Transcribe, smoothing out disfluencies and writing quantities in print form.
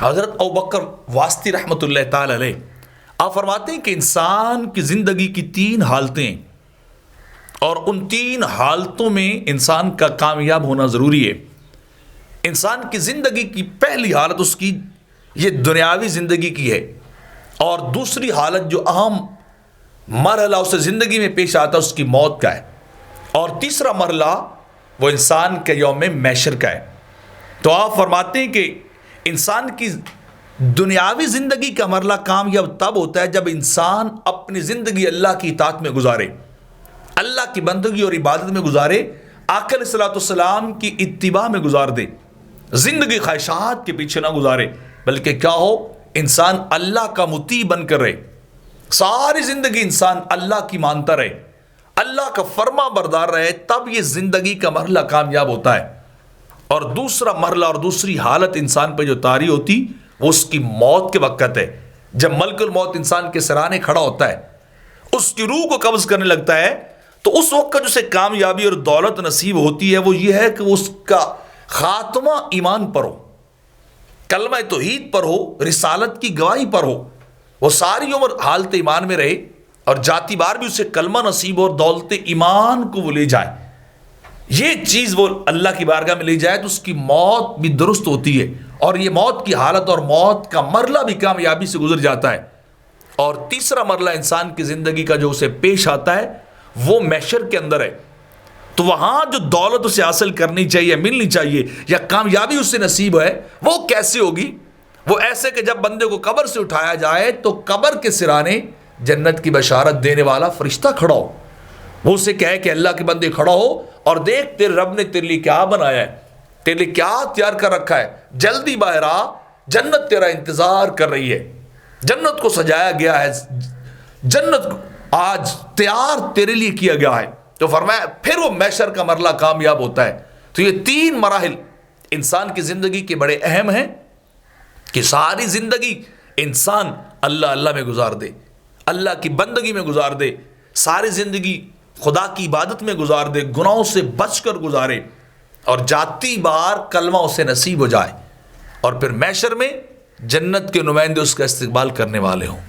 حضرت ابوبکر واسطی رحمۃ اللہ تعالی علیہ آپ فرماتے ہیں کہ انسان کی زندگی کی تین حالتیں اور ان تین حالتوں میں انسان کا کامیاب ہونا ضروری ہے۔ انسان کی زندگی کی پہلی حالت اس کی یہ دنیاوی زندگی کی ہے، اور دوسری حالت جو اہم مرحلہ اسے زندگی میں پیش آتا ہے اس کی موت کا ہے، اور تیسرا مرحلہ وہ انسان کے یوم محشر کا ہے۔ تو آپ فرماتے ہیں کہ انسان کی دنیاوی زندگی کا مرحلہ کامیاب تب ہوتا ہے جب انسان اپنی زندگی اللہ کی اطاعت میں گزارے، اللہ کی بندگی اور عبادت میں گزارے، آقا علیہ الصلوۃ والسلام کی اتباع میں گزار دے، زندگی خواہشات کے پیچھے نہ گزارے، بلکہ کیا ہو، انسان اللہ کا مطیع بن کر رہے، ساری زندگی انسان اللہ کی مانتا رہے، اللہ کا فرما بردار رہے، تب یہ زندگی کا مرحلہ کامیاب ہوتا ہے۔ اور دوسرا مرحلہ اور دوسری حالت انسان پہ جو طاری ہوتی وہ اس کی موت کے وقت ہے، جب ملک الموت انسان کے سرانے کھڑا ہوتا ہے، اس کی روح کو قبض کرنے لگتا ہے، تو اس وقت جو اسے کامیابی اور دولت نصیب ہوتی ہے وہ یہ ہے کہ اس کا خاتمہ ایمان پر ہو، کلمہ توحید پر ہو، رسالت کی گواہی پر ہو، وہ ساری عمر حالت ایمان میں رہے، اور جاتی بار بھی اسے کلمہ نصیب اور دولت ایمان کو وہ لے جائے، یہ چیز وہ اللہ کی بارگاہ میں لے جائے تو اس کی موت بھی درست ہوتی ہے، اور یہ موت کی حالت اور موت کا مرحلہ بھی کامیابی سے گزر جاتا ہے۔ اور تیسرا مرحلہ انسان کی زندگی کا جو اسے پیش آتا ہے وہ محشر کے اندر ہے، تو وہاں جو دولت اسے حاصل کرنی چاہیے، ملنی چاہیے، یا کامیابی اسے نصیب ہے، وہ کیسے ہوگی؟ وہ ایسے کہ جب بندے کو قبر سے اٹھایا جائے تو قبر کے سرانے جنت کی بشارت دینے والا فرشتہ کھڑا ہو، وہ اسے کہے کہ اللہ کے بندے کھڑا ہو اور دیکھ تیرے رب نے تیرے لیے کیا بنایا ہے، تیرے لیے کیا تیار کر رکھا ہے، جلدی باہر آ، جنت تیرا انتظار کر رہی ہے، جنت کو سجایا گیا ہے، جنت آج تیار تیرے لیے کیا گیا ہے۔ تو فرمایا پھر وہ محشر کا مرحلہ کامیاب ہوتا ہے۔ تو یہ تین مراحل انسان کی زندگی کے بڑے اہم ہیں کہ ساری زندگی انسان اللہ اللہ میں گزار دے، اللہ کی بندگی میں گزار دے، ساری زندگی خدا کی عبادت میں گزار دے، گناہوں سے بچ کر گزارے، اور جاتی بار کلمہ اسے نصیب ہو جائے، اور پھر محشر میں جنت کے نمائندے اس کا استقبال کرنے والے ہوں۔